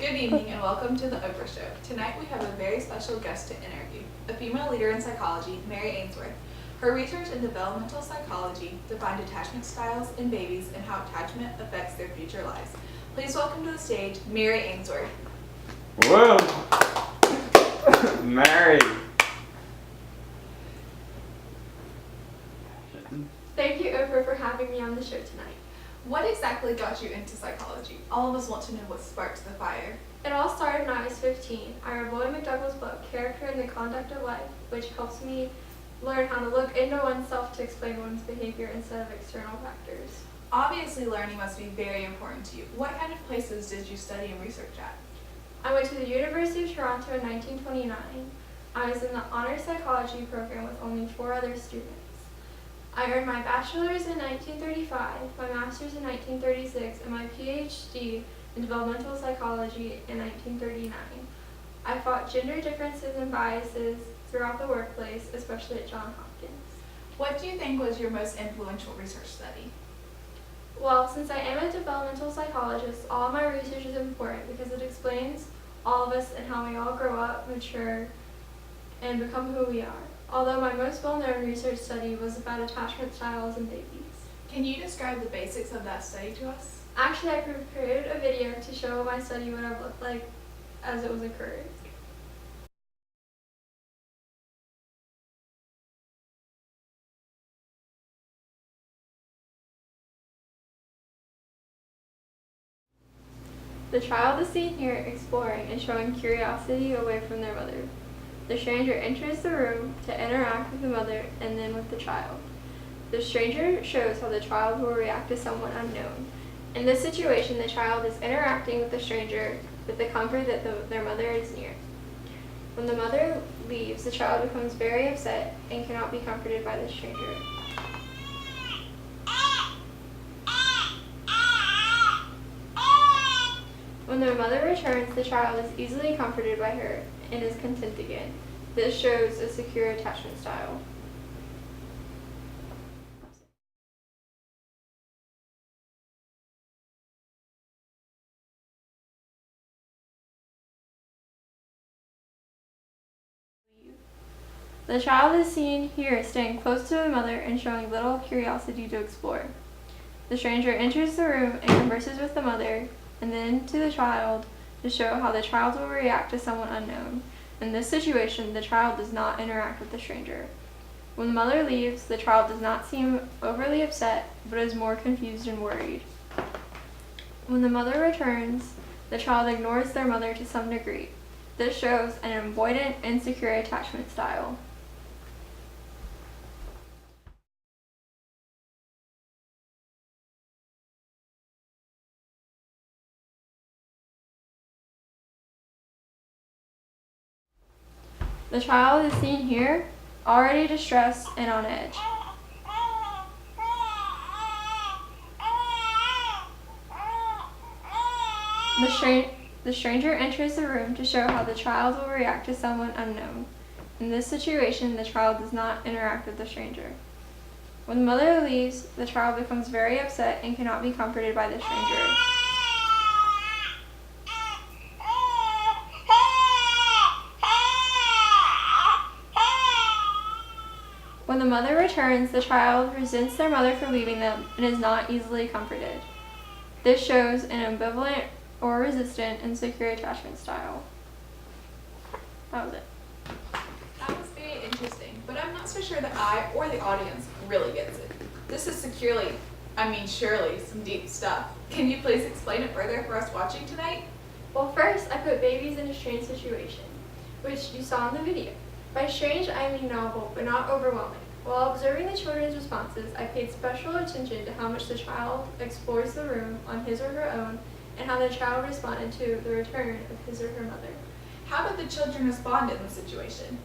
Good evening and welcome to the Oprah Show. Tonight we have a very special guest to interview, a female leader in psychology, Mary Ainsworth. Her research in developmental psychology defined attachment styles in babies and how attachment affects their future lives. Please welcome to the stage, Mary Ainsworth. Whoa! Mary! Thank you, Oprah, for having me on the show tonight. What exactly got you into psychology? All of us want to know what sparked the fire. It all started when I was 15. I read William McDougall's book, Character and the Conduct of Life, which helps me learn how to look into oneself to explain one's behavior instead of external factors. Obviously, learning must be very important to you. What kind of places did you study and research at? I went to the University of Toronto in 1929. I was in the honors psychology program with only 4 other students. I earned my bachelor's in 1935, my master's in 1936, and my PhD in developmental psychology in 1939. I fought gender differences and biases throughout the workplace, especially at Johns Hopkins. What do you think was your most influential research study? Well, since I am a developmental psychologist, all of my research is important because it explains all of us and how we all grow up, mature, and become who we are. Although my most well-known research study was about attachment styles in babies. Can you describe the basics of that study to us? Actually, I prepared a video to show my study what it looked like as it was occurring. The child is seen here exploring and showing curiosity away from their mother. The stranger enters the room to interact with the mother and then with the child. The stranger shows how the child will react to someone unknown. In this situation, the child is interacting with the stranger with the comfort that their mother is near. When the mother leaves, the child becomes very upset and cannot be comforted by the stranger. When their mother returns, the child is easily comforted by her and is content again. This shows a secure attachment style. The child is seen here staying close to the mother and showing little curiosity to explore. The stranger enters the room and converses with the mother and then to the child to show how the child will react to someone unknown. In this situation, the child does not interact with the stranger. When the mother leaves, the child does not seem overly upset, but is more confused and worried. When the mother returns, the child ignores their mother to some degree. This shows an avoidant, insecure attachment style. The child is seen here, already distressed and on edge. The stranger enters the room to show how the child will react to someone unknown. In this situation, the child does not interact with the stranger. When the mother leaves, the child becomes very upset and cannot be comforted by the stranger. When the mother returns, the child resents their mother for leaving them and is not easily comforted. This shows an ambivalent or resistant insecure attachment style. That was it. That was very interesting, but I'm not so sure that I or the audience really gets it. This is surely some deep stuff. Can you please explain it further for us watching tonight? Well, first, I put babies in a strange situation, which you saw in the video. By strange, I mean novel, but not overwhelming. While observing the children's responses, I paid special attention to how much the child explores the room on his or her own, and how the child responded to the return of his or her mother. How did the children respond in the situation?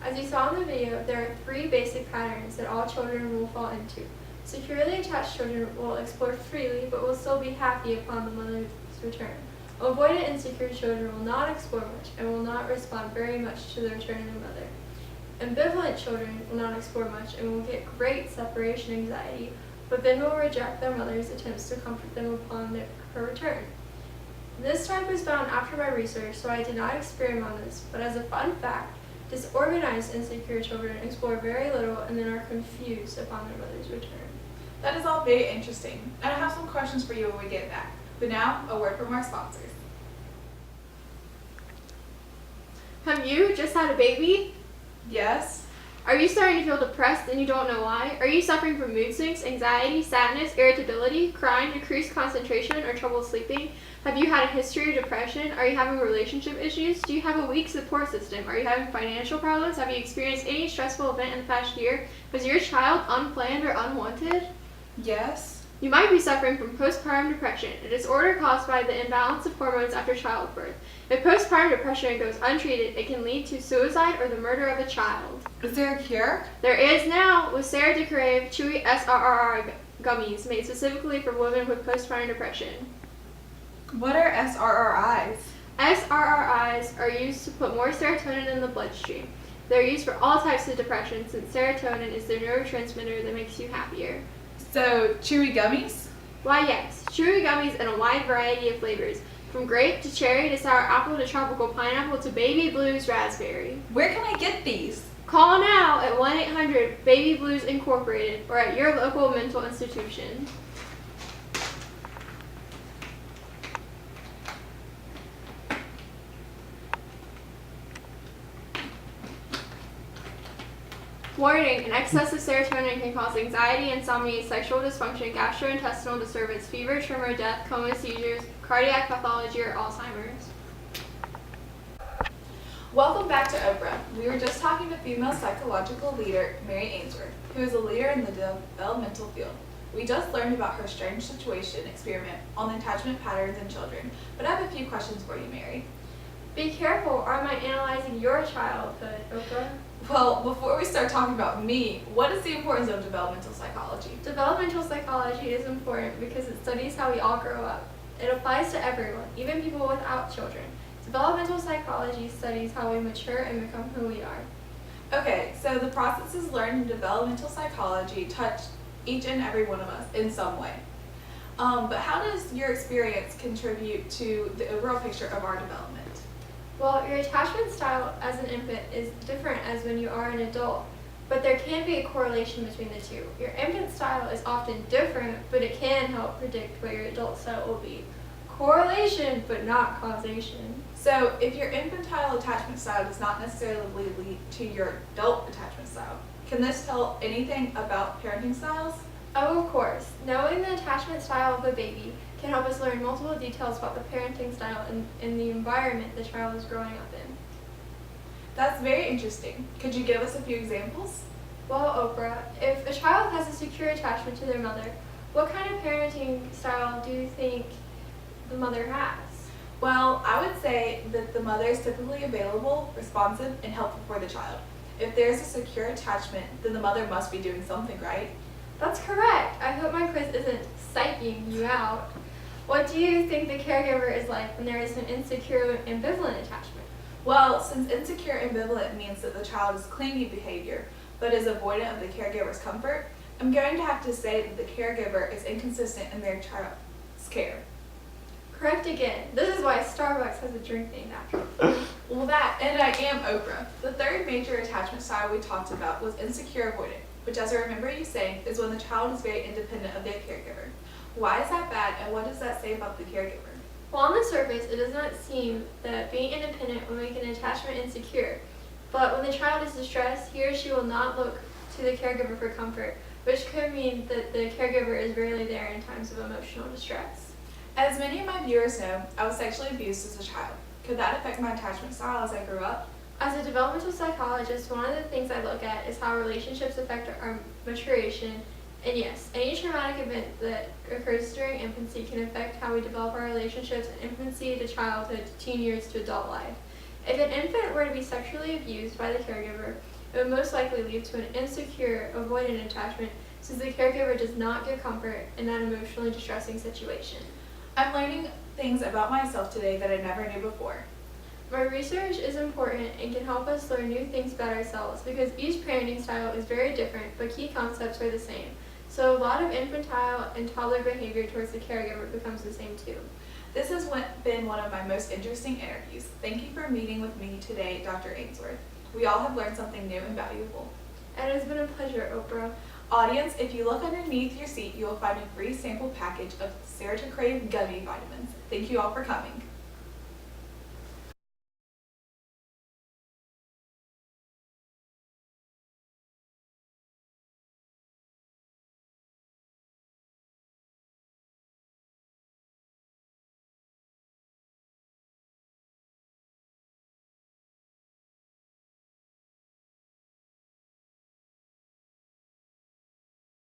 As you saw in the video, there are 3 basic patterns that all children will fall into. Securely attached children will explore freely, but will still be happy upon the mother's return. Avoidant insecure children will not explore much and will not respond very much to the return of their mother. Ambivalent children will not explore much and will get great separation anxiety, but then will reject their mother's attempts to comfort them upon her return. This type was found after my research, so I did not experiment on this, but as a fun fact, disorganized insecure children explore very little and then are confused upon their mother's return. That is all very interesting, and I have some questions for you when we get back. But now, a word from our sponsors. Have you just had a baby? Yes. Are you starting to feel depressed and you don't know why? Are you suffering from mood swings, anxiety, sadness, irritability, crying, decreased concentration, or trouble sleeping? Have you had a history of depression? Are you having relationship issues? Do you have a weak support system? Are you having financial problems? Have you experienced any stressful event in the past year? Was your child unplanned or unwanted? Yes. You might be suffering from postpartum depression, a disorder caused by the imbalance of hormones after childbirth. If postpartum depression goes untreated, it can lead to suicide or the murder of a child. Is there a cure? There is now with Sarah DeCrave Chewy SRRI gummies made specifically for women with postpartum depression. What are SRRIs? SRRIs are used to put more serotonin in the bloodstream. They're used for all types of depression since serotonin is the neurotransmitter that makes you happier. So, chewy gummies? Why yes, chewy gummies in a wide variety of flavors, from grape to cherry to sour apple to tropical pineapple to baby blues raspberry. Where can I get these? Call now at 1-800-BABY-BLUES Incorporated or at your local mental institution. Warning, an excess of serotonin can cause anxiety, insomnia, sexual dysfunction, gastrointestinal disturbance, fever, tremor, death, coma, seizures, cardiac pathology, or Alzheimer's. Welcome back to Oprah. We were just talking to female psychological leader Mary Ainsworth, who is a leader in the developmental field. We just learned about her strange situation experiment on attachment patterns in children, but I have a few questions for you, Mary. Be careful, or am I analyzing your childhood, Oprah? Well, before we start talking about me, what is the importance of developmental psychology? Developmental psychology is important because it studies how we all grow up. It applies to everyone, even people without children. Developmental psychology studies how we mature and become who we are. Okay, so the processes learned in developmental psychology touch each and every one of us in some way. But how does your experience contribute to the overall picture of our development? Well, your attachment style as an infant is different as when you are an adult, but there can be a correlation between the two. Your infant style is often different, but it can help predict what your adult style will be. Correlation, but not causation. So if your infantile attachment style does not necessarily lead to your adult attachment style, can this tell anything about parenting styles? Oh, of course. Knowing the attachment style of a baby can help us learn multiple details about the parenting style and the environment the child is growing up in. That's very interesting. Could you give us a few examples? Well, Oprah, if a child has a secure attachment to their mother, what kind of parenting style do you think the mother has? Well, I would say that the mother is typically available, responsive, and helpful for the child. If there's a secure attachment, then the mother must be doing something right. That's correct. I hope my quiz isn't psyching you out. What do you think the caregiver is like when there is an insecure, ambivalent attachment? Well, since insecure ambivalent means that the child is clingy behavior, but is avoidant of the caregiver's comfort, I'm going to have to say that the caregiver is inconsistent in their child's care. Correct again. This is why Starbucks has a drink named after it. Well, that, and I am Oprah. The third major attachment style we talked about was insecure avoidant, which, as I remember you saying, is when the child is very independent of their caregiver. Why is that bad, and what does that say about the caregiver? Well, on the surface, it does not seem that being independent will make an attachment insecure. But when the child is distressed, he or she will not look to the caregiver for comfort, which could mean that the caregiver is rarely there in times of emotional distress. As many of my viewers know, I was sexually abused as a child. Could that affect my attachment style as I grew up? As a developmental psychologist, one of the things I look at is how relationships affect our maturation. And yes, any traumatic event that occurs during infancy can affect how we develop our relationships in infancy to childhood to teen years to adult life. If an infant were to be sexually abused by the caregiver, it would most likely lead to an insecure, avoidant attachment since the caregiver does not give comfort in that emotionally distressing situation. I'm learning things about myself today that I never knew before. My research is important and can help us learn new things about ourselves because each parenting style is very different, but key concepts are the same. So a lot of infantile and toddler behavior towards the caregiver becomes the same too. This has been one of my most interesting interviews. Thank you for meeting with me today, Dr. Ainsworth. We all have learned something new and valuable. And it has been a pleasure, Oprah. Audience, if you look underneath your seat, you will find a free sample package of Ceratocrave gummy vitamins. Thank you all for coming.